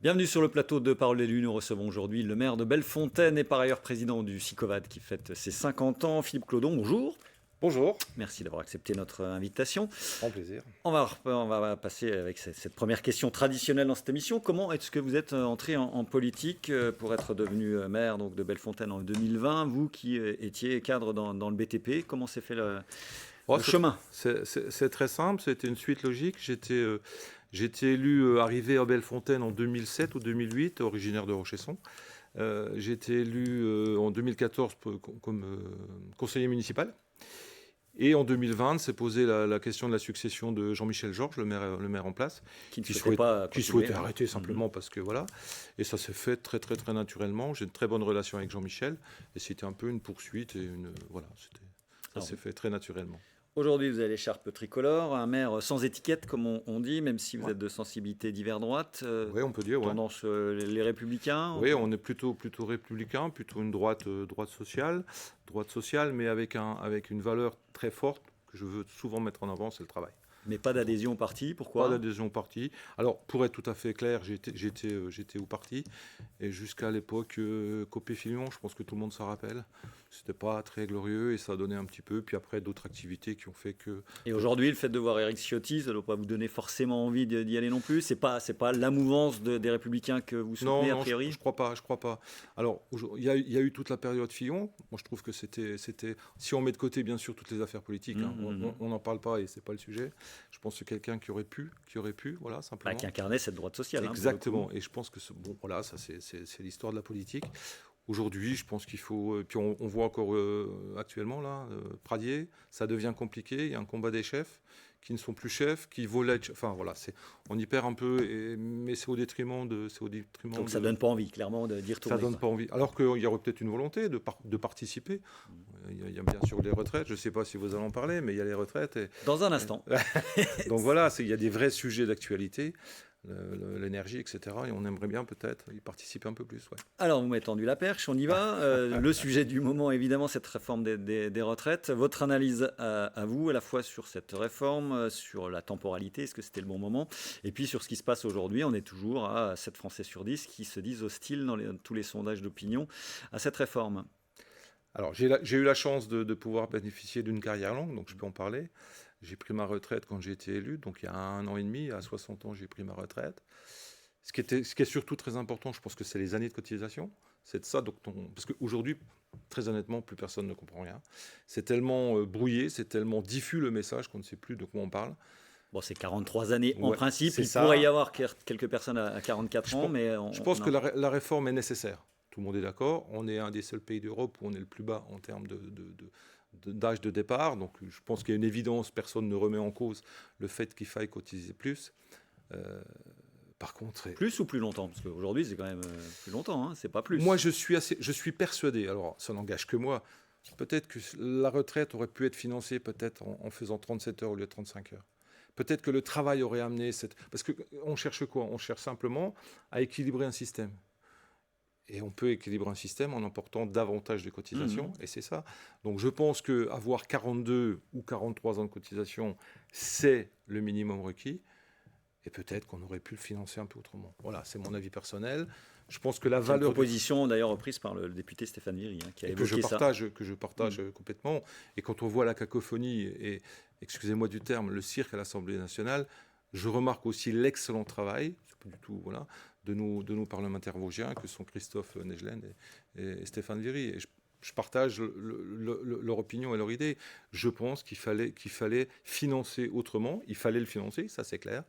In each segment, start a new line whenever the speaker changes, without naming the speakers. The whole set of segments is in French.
Bienvenue sur le plateau de Parole d'élu. Nous recevons aujourd'hui le maire de Bellefontaine et par ailleurs président du SICOVAD qui fête ses 50 ans, Philippe Clodon. Bonjour.
Bonjour.
Merci d'avoir accepté notre invitation.
Grand plaisir.
On va passer avec cette première question traditionnelle dans cette émission. Comment est-ce que vous êtes entré en politique pour être devenu maire donc, de Bellefontaine en 2020, vous qui étiez cadre dans le BTP? Comment s'est fait le chemin?
C'est très simple, c'était une suite logique. J'ai été élu, arrivé à Bellefontaine en 2007 ou 2008, originaire de Rochesson. J'ai été élu en 2014 comme conseiller municipal. Et en 2020, s'est posé la question de la succession de Jean-Michel Georges, le maire en place,
qui souhaitait
arrêter simplement parce que voilà. Et ça s'est fait très très très naturellement. J'ai une très bonne relation avec Jean-Michel et c'était un peu une poursuite et ça s'est fait très naturellement.
Aujourd'hui, vous avez l'écharpe tricolore, un maire sans étiquette, comme on dit, même si vous êtes de sensibilité divers droite.
Oui, on peut dire.
Tendance les républicains.
Oui, on est plutôt républicain, plutôt une droite sociale, mais avec une valeur très forte que je veux souvent mettre en avant, c'est le travail.
Mais pas d'adhésion au parti, pourquoi?
Pas d'adhésion au parti. Alors, pour être tout à fait clair, j'étais au parti. Et jusqu'à l'époque, Copé-Filion, je pense que tout le monde s'en rappelle. C'était pas très glorieux et ça a donné un petit peu. Puis après, d'autres activités qui ont fait que...
Et aujourd'hui, le fait de voir Éric Ciotti, ça ne doit pas vous donner forcément envie d'y aller non plus? C'est pas la mouvance des Républicains que vous soutenez, a priori?
Je crois pas. Alors, il y a eu toute la période Fillon. Moi, je trouve que c'était... Si on met de côté, bien sûr, toutes les affaires politiques, on n'en parle pas et c'est pas le sujet. Je pense que c'est quelqu'un qui aurait pu, voilà, simplement.
Qui incarnait cette droite sociale.
Exactement. Et je pense que, voilà, ça c'est l'histoire de la politique. Aujourd'hui, je pense qu'il faut... Puis on voit encore actuellement, là, Pradier, ça devient compliqué. Il y a un combat des chefs qui ne sont plus chefs, qui volaient... Enfin, voilà, on y perd un peu, mais c'est au détriment de...
Donc ça ne donne pas envie, clairement, d'y retourner.
Ça donne pas envie. Alors qu'il y aurait peut-être une volonté de participer. Il y a bien sûr les retraites. Je ne sais pas si vous allez en parler, mais il y a les retraites.
Dans un instant.
Donc voilà, il y a des vrais sujets d'actualité. L'énergie, etc. Et on aimerait bien peut-être y participer un peu plus. Ouais.
Alors, vous m'avez tendu la perche, on y va. Le sujet du moment, évidemment, cette réforme des retraites. Votre analyse à vous, à la fois sur cette réforme, sur la temporalité, est-ce que c'était le bon moment? Et puis sur ce qui se passe aujourd'hui, on est toujours à 7 Français sur 10 qui se disent hostiles dans tous les sondages d'opinion à cette réforme.
Alors, j'ai eu la chance de pouvoir bénéficier d'une carrière longue, donc je peux en parler. J'ai pris ma retraite quand j'ai été élu, donc il y a 1 an et demi, à 60 ans, j'ai pris ma retraite. Ce qui est surtout très important, je pense que c'est les années de cotisation. C'est de ça, parce qu'aujourd'hui, très honnêtement, plus personne ne comprend rien. C'est tellement brouillé, c'est tellement diffus le message qu'on ne sait plus de quoi on parle.
Bon, c'est 43 années en principe. Il pourrait y avoir quelques personnes à 44 ans, mais...
Je pense que la réforme est nécessaire. Tout le monde est d'accord. On est un des seuls pays d'Europe où on est le plus bas en termes d'âge de départ. Donc je pense qu'il y a une évidence, personne ne remet en cause le fait qu'il faille cotiser plus. Par contre...
Plus ou plus longtemps? Parce qu'aujourd'hui, c'est quand même plus longtemps, hein, c'est pas plus.
Moi, je suis persuadé, alors ça n'engage que moi, peut-être que la retraite aurait pu être financée peut-être en faisant 37 heures au lieu de 35 heures. Peut-être que le travail aurait amené Parce qu'on cherche quoi? On cherche simplement à équilibrer un système. Et on peut équilibrer un système en emportant davantage de cotisations, et c'est ça. Donc je pense qu'avoir 42 ou 43 ans de cotisation, c'est le minimum requis. Et peut-être qu'on aurait pu le financer un peu autrement. Voilà, c'est mon avis personnel. Je pense que la valeur...
Une proposition d'ailleurs reprise par le député Stéphane Viry, qui a évoqué ça.
Que je partage complètement. Et quand on voit la cacophonie et, excusez-moi du terme, le cirque à l'Assemblée nationale, je remarque aussi l'excellent travail, c'est pas du tout, voilà, de nos parlementaires vosgiens, que sont Christophe Negelen et Stéphane Viry. Et je partage leur opinion et leur idée. Je pense qu'il fallait financer autrement. Il fallait le financer, ça c'est clair.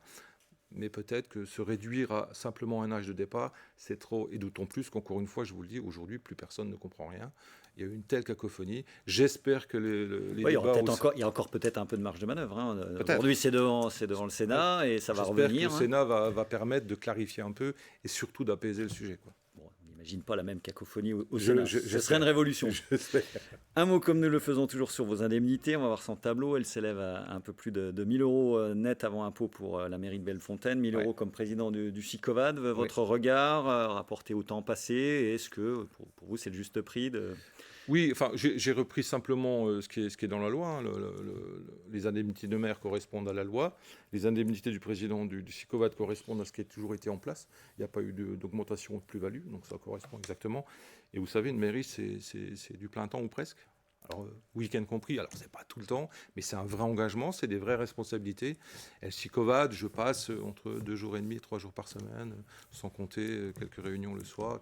Mais peut-être que se réduire à simplement un âge de départ, c'est trop. Et d'autant plus qu'encore une fois, je vous le dis, aujourd'hui, plus personne ne comprend rien. Il y a eu une telle cacophonie. J'espère que les débats...
Il y a encore peut-être un peu de marge de manœuvre. Hein. Aujourd'hui, c'est devant le Sénat et ça va revenir.
J'espère que le Sénat va permettre de clarifier un peu et surtout d'apaiser le sujet, quoi.
Bon, on n'imagine pas la même cacophonie au Sénat. Ce serait une révolution. Un mot comme nous le faisons toujours sur vos indemnités. On va voir son tableau. Elle s'élève à un peu plus de 1 000 euros net avant impôt pour la mairie de Bellefontaine. 1 000 euros comme président du SICOVAD. Votre regard rapporté au temps passé, est-ce que pour vous c'est le juste prix
Oui, enfin, j'ai repris simplement ce qui est dans la loi. Hein. Les indemnités de maire correspondent à la loi. Les indemnités du président du SICOVAD correspondent à ce qui a toujours été en place. Il n'y a pas eu d'augmentation ou de plus-value, donc ça correspond exactement. Et vous savez, une mairie, c'est du plein temps ou presque. Alors, week-end compris, alors c'est pas tout le temps, mais c'est un vrai engagement, c'est des vraies responsabilités. Et le SICOVAD, je passe entre 2 jours et demi et 3 jours par semaine, sans compter quelques réunions le soir.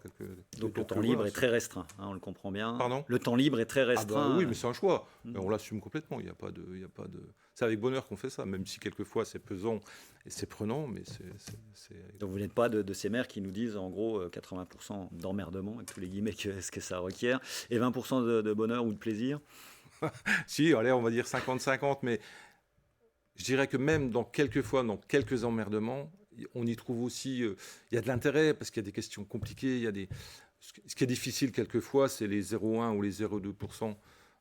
Donc le temps libre est très restreint, hein, on le comprend bien.
Pardon ?
Le temps libre est très restreint.
Oui, mais c'est un choix. On l'assume complètement. Il n'y a pas de. C'est avec bonheur qu'on fait ça, même si quelquefois c'est pesant et c'est prenant, mais c'est.
Donc vous n'êtes pas de ces maires qui nous disent en gros 80% d'emmerdement, avec tous les guillemets ce que ça requiert, et 20% de bonheur ou de plaisir.
Si, allez, on va dire 50-50, mais je dirais que même dans quelques emmerdements, on y trouve aussi, il y a de l'intérêt parce qu'il y a des questions compliquées, ce qui est difficile quelquefois, c'est les 0,1 ou les 0,2%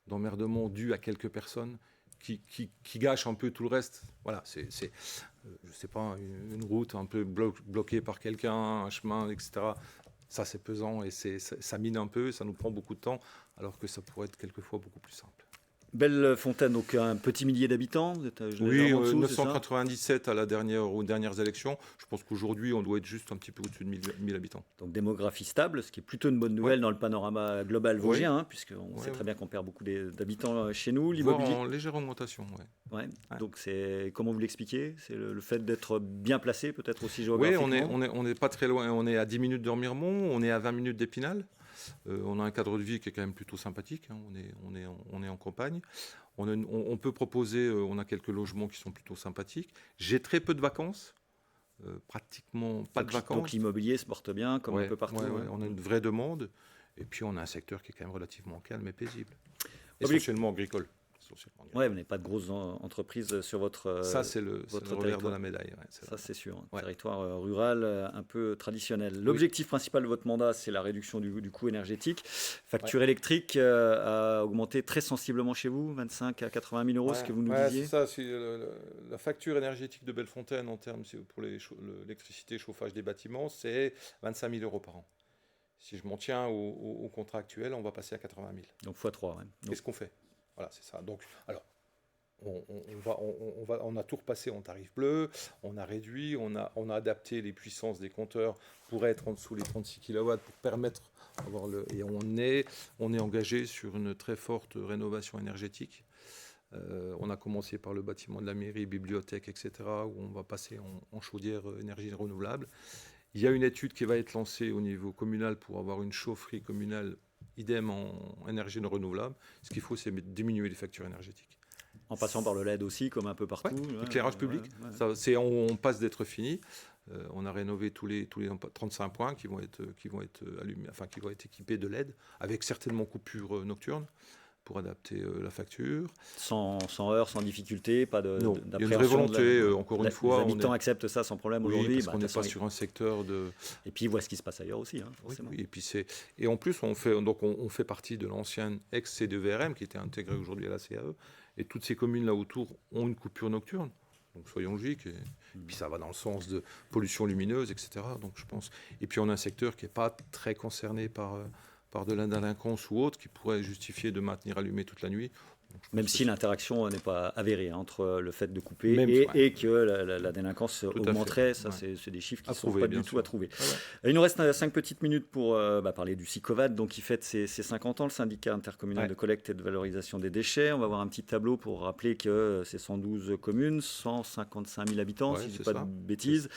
d'emmerdement dus à quelques personnes qui gâchent un peu tout le reste. Voilà, je sais pas, une route un peu bloquée par quelqu'un, un chemin, etc. Ça, c'est pesant et ça mine un peu, ça nous prend beaucoup de temps, alors que ça pourrait être quelquefois beaucoup plus simple.
Bellefontaine, donc un petit millier d'habitants.
Oui, 997 aux dernières élections. Je pense qu'aujourd'hui, on doit être juste un petit peu au-dessus de 1000 habitants.
Donc démographie stable, ce qui est plutôt une bonne nouvelle dans le panorama global vosgien, hein, puisqu'on sait très bien qu'on perd beaucoup d'habitants chez nous.
L'immobilier en légère augmentation,
ouais. Donc comment vous l'expliquez ? C'est le fait d'être bien placé, peut-être aussi géographiquement.
Oui, on n'est pas très loin. On est à 10 minutes d'Ormiremont, on est à 20 minutes d'Épinal. On a un cadre de vie qui est quand même plutôt sympathique. Hein. On est en campagne. On peut proposer, on a quelques logements qui sont plutôt sympathiques. J'ai très peu de vacances, pratiquement pas de vacances.
Donc l'immobilier se porte bien, comme un peu partout.
On a une vraie demande. Et puis on a un secteur qui est quand même relativement calme et paisible. Essentiellement agricole.
Ouais, vous n'avez pas de grosses entreprises sur votre
ça, c'est le revers de la médaille. Ouais,
ça, c'est sûr. Territoire rural un peu traditionnel. L'objectif principal de votre mandat, c'est la réduction du coût énergétique. Facture électrique a augmenté très sensiblement chez vous, 25 à 80 000 euros, ce que vous nous disiez.
C'est ça. La facture énergétique de Bellefontaine, en termes pour l'électricité, chauffage des bâtiments, c'est 25 000 euros par an. Si je m'en tiens au contrat actuel, on va passer à 80 000.
Donc x3. Ouais.
Qu'est-ce qu'on fait ? Voilà, c'est ça. Donc, alors, on a tout repassé en tarif bleu, on a réduit, on a adapté les puissances des compteurs pour être en dessous les 36 kW pour permettre d'avoir et on est engagé sur une très forte rénovation énergétique. On a commencé par le bâtiment de la mairie, bibliothèque, etc., où on va passer en chaudière énergie renouvelable. Il y a une étude qui va être lancée au niveau communal pour avoir une chaufferie communale idem en énergie non renouvelable. Ce qu'il faut, c'est diminuer les factures énergétiques.
En passant par le LED aussi, comme un peu partout.
L'éclairage public, on passe d'être fini. On a rénové tous les 35 points qui vont être allumés, enfin qui vont être équipés de LED, avec certainement coupure nocturne pour adapter la facture.
Sans heurts, sans difficulté, pas d'appréhension.
Il y a une vraie volonté, encore une fois.
Les habitants acceptent ça sans problème aujourd'hui.
Parce qu'on n'est pas sur un secteur de...
Et puis ils voient ce qui se passe ailleurs aussi, forcément.
Oui. Et en plus, on fait partie de l'ancienne ex-C2VRM qui était intégrée aujourd'hui à la CAE. Et toutes ces communes là autour ont une coupure nocturne. Donc soyons logiques. Et puis ça va dans le sens de pollution lumineuse, etc. Donc je pense. Et puis on a un secteur qui n'est pas très concerné par de la délinquance ou autre, qui pourrait justifier de maintenir allumé toute la nuit.
Même si l'interaction n'est pas avérée entre le fait de couper et que la délinquance augmenterait, ça c'est des chiffres qui ne sont pas du tout à trouver. Il nous reste 5 petites minutes pour parler du SICOVAD, donc qui fête ses 50 ans, le syndicat intercommunal de collecte et de valorisation des déchets. On va voir un petit tableau pour rappeler que c'est 112 communes, 155 000 habitants, si je ne dis pas de bêtises,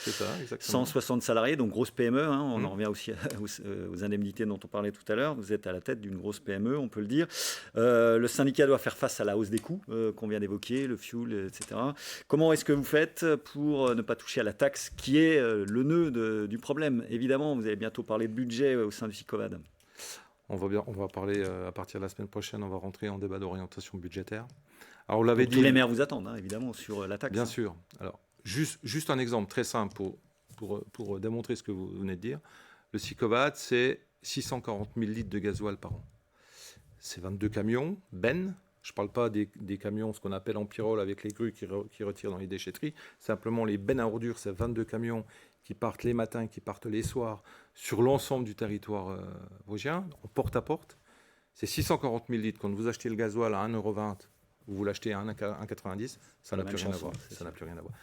160 salariés, donc grosse PME. On en revient aussi aux indemnités dont on parlait tout à l'heure. Vous êtes à la tête d'une grosse PME, on peut le dire. Le syndicat doit faire face à la hausse des coûts qu'on vient d'évoquer, le fuel, etc. Comment est-ce que vous faites pour ne pas toucher à la taxe qui est le nœud du problème ? Évidemment, vous allez bientôt parler de budget au sein du SICOVAD.
On va parler à partir de la semaine prochaine, on va rentrer en débat d'orientation budgétaire. Alors, on l'avait dit.
Tous les maires vous attendent, évidemment, sur la taxe.
Bien sûr. Alors, juste un exemple très simple pour démontrer ce que vous venez de dire. Le SICOVAD, c'est 640 000 litres de gasoil par an. C'est 22 camions, bennes. Je ne parle pas des camions, ce qu'on appelle en pyrole avec les grues qui retirent dans les déchetteries. Simplement, les bennes à ordures, c'est 22 camions qui partent les matins, qui partent les soirs, sur l'ensemble du territoire vosgien, en porte à porte. C'est 640 000 litres. Quand vous achetez le gasoil à 1,20 €, vous l'achetez à 1,90 €, ça n'a plus rien à voir. Ça n'a plus rien à voir.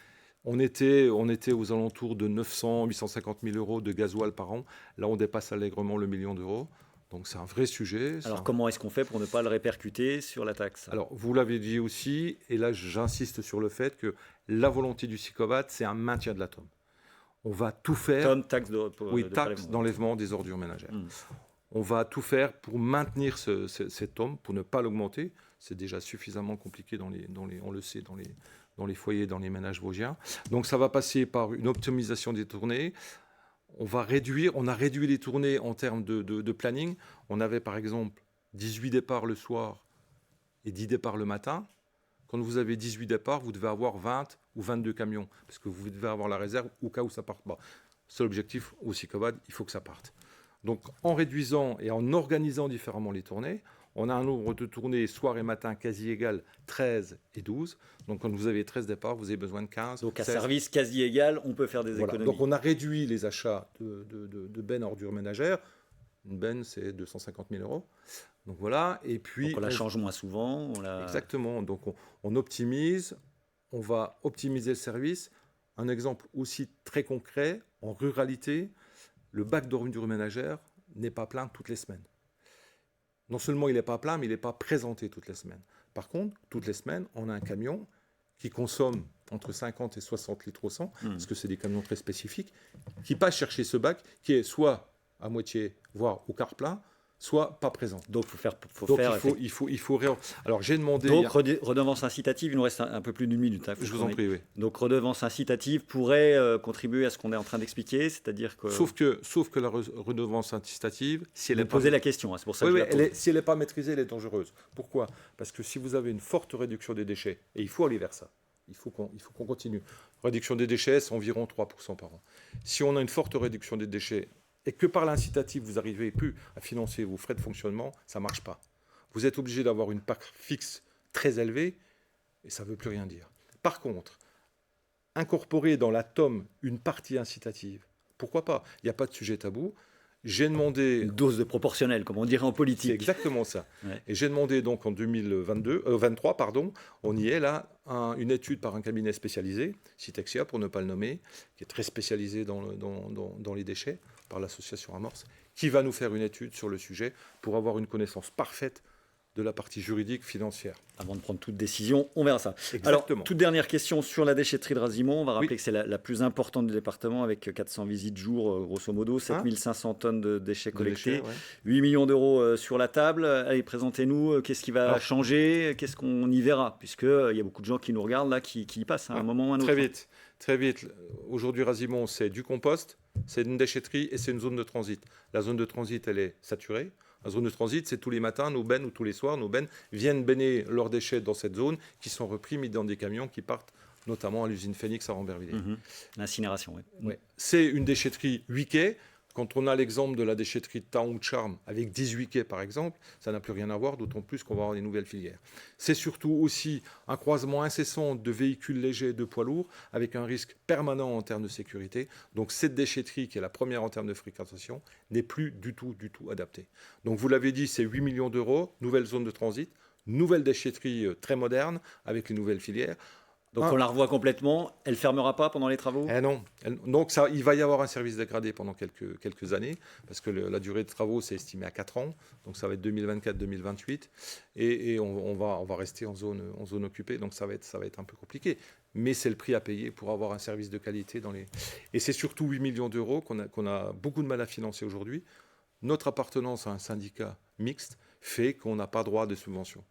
On était aux alentours de 900 850 000 € de gasoil par an. Là, on dépasse allègrement le million d'euros. Donc, c'est un vrai sujet.
Alors, comment est-ce qu'on fait pour ne pas le répercuter sur la taxe?
Alors, vous l'avez dit aussi, et là, j'insiste sur le fait que la volonté du SICOVAD, c'est un maintien de la TOM. On va tout faire...
Comme taxe
taxe d'enlèvement des ordures ménagères. On va tout faire pour maintenir cette TOM, pour ne pas l'augmenter. C'est déjà suffisamment compliqué, on le sait, dans les foyers, dans les ménages vosgiens. Donc ça va passer par une optimisation des tournées. On a réduit les tournées en termes de planning. On avait par exemple 18 départs le soir et 10 départs le matin. Quand vous avez 18 départs, vous devez avoir 20 ou 22 camions, parce que vous devez avoir la réserve au cas où ça ne parte pas. Seul objectif au SICOVAD, il faut que ça parte. Donc en réduisant et en organisant différemment les tournées, on a un nombre de tournées soir et matin quasi égal, 13 et 12. Donc quand vous avez 13 départs, vous avez besoin de 15.
Donc à
16.
Service quasi égal, on peut faire des économies.
Donc on a réduit les achats de bennes ordures ménagères. Une benne, c'est 250 000 €. Donc voilà. Et puis,
donc on la change moins souvent.
Exactement. Donc on optimise, on va optimiser le service. Un exemple aussi très concret, en ruralité, le bac d'ordures ménagères n'est pas plein toutes les semaines. Non seulement il n'est pas plein, mais il n'est pas présenté toutes les semaines. Par contre, toutes les semaines, on a un camion qui consomme entre 50 et 60 litres au 100, parce que c'est des camions très spécifiques, qui passe chercher ce bac, qui est soit à moitié, voire au quart plein, soit pas présent.
Donc
il faut Alors j'ai demandé...
Donc redevance incitative, il nous reste un peu plus d'une minute.
Je vous en prie, oui.
Donc redevance incitative pourrait contribuer à ce qu'on est en train d'expliquer, c'est-à-dire que...
Sauf que la redevance incitative, si elle est
posez la question, c'est pour ça que je la pose.
Si elle n'est pas maîtrisée, elle est dangereuse. Pourquoi? Parce que si vous avez une forte réduction des déchets, et il faut aller vers ça, il faut qu'on continue. Réduction des déchets, c'est environ 3% par an. Si on a une forte réduction des déchets, et que par l'incitatif, vous n'arrivez plus à financer vos frais de fonctionnement, ça ne marche pas. Vous êtes obligé d'avoir une part fixe très élevée, et ça ne veut plus rien dire. Par contre, incorporer dans la TOM une partie incitative, pourquoi pas? Il n'y a pas de sujet tabou. J'ai demandé...
Une dose de proportionnelle, comme on dirait en politique.
C'est exactement ça.
Ouais.
Et j'ai demandé donc en 2023, on y est là, une étude par un cabinet spécialisé, Citexia pour ne pas le nommer, qui est très spécialisé dans les déchets, par l'association Amorce, qui va nous faire une étude sur le sujet pour avoir une connaissance parfaite de la partie juridique financière.
Avant de prendre toute décision, on verra ça.
Exactement.
Alors, toute dernière question sur la déchetterie de Razimont. On va rappeler que c'est la plus importante du département, avec 400 visites jour, grosso modo, 7500 tonnes de déchets collectés, 8 millions d'euros sur la table. Allez, présentez-nous, qu'est-ce qui va changer, qu'est-ce qu'on y verra, puisqu'il y a beaucoup de gens qui nous regardent, là, qui y passent à un moment ou à un autre.
Très vite. Aujourd'hui, Razimont, c'est du compost, c'est une déchetterie et c'est une zone de transit. La zone de transit, elle est saturée. La zone de transit, c'est tous les matins, nos bennes, ou tous les soirs, nos bennes viennent benner leurs déchets dans cette zone, qui sont repris, mis dans des camions qui partent notamment à l'usine Phoenix à Rambervillers.
L'incinération, oui.
Ouais. C'est une déchetterie 8 quais. Quand on a l'exemple de la déchetterie de Taon ou de Charmes, avec 18 quais par exemple, ça n'a plus rien à voir, d'autant plus qu'on va avoir des nouvelles filières. C'est surtout aussi un croisement incessant de véhicules légers et de poids lourds, avec un risque permanent en termes de sécurité. Donc cette déchetterie, qui est la première en termes de fréquentation, n'est plus du tout adaptée. Donc vous l'avez dit, c'est 8 millions d'euros, nouvelle zone de transit, nouvelle déchetterie très moderne, avec les nouvelles filières.
Donc on la revoit complètement, elle ne fermera pas pendant les travaux?
Non. Donc il va y avoir un service dégradé pendant quelques années, parce que la durée de travaux, c'est estimé à 4 ans, donc ça va être 2024-2028, et on va rester en zone occupée, donc ça va être un peu compliqué. Mais c'est le prix à payer pour avoir un service de qualité Et c'est surtout 8 millions d'euros qu'on a beaucoup de mal à financer aujourd'hui. Notre appartenance à un syndicat mixte fait qu'on n'a pas droit de subvention.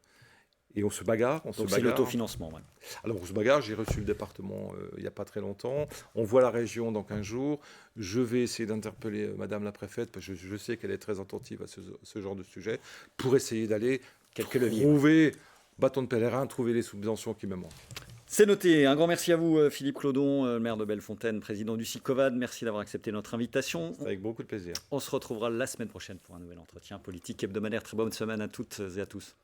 Et on se bagarre.
Donc c'est l'autofinancement. Ouais.
Alors on se bagarre, j'ai reçu le département il n'y a pas très longtemps. On voit la région dans 15 jours. Je vais essayer d'interpeller Madame la préfète, parce que je sais qu'elle est très attentive à ce genre de sujet, pour essayer d'aller trouver, bâton de pèlerin, trouver les subventions qui me manquent.
C'est noté. Un grand merci à vous, Philippe Clodon, maire de Bellefontaine, président du SICOVAD. Merci d'avoir accepté notre invitation.
Avec beaucoup de plaisir.
On se retrouvera la semaine prochaine pour un nouvel entretien politique hebdomadaire. Très bonne semaine à toutes et à tous.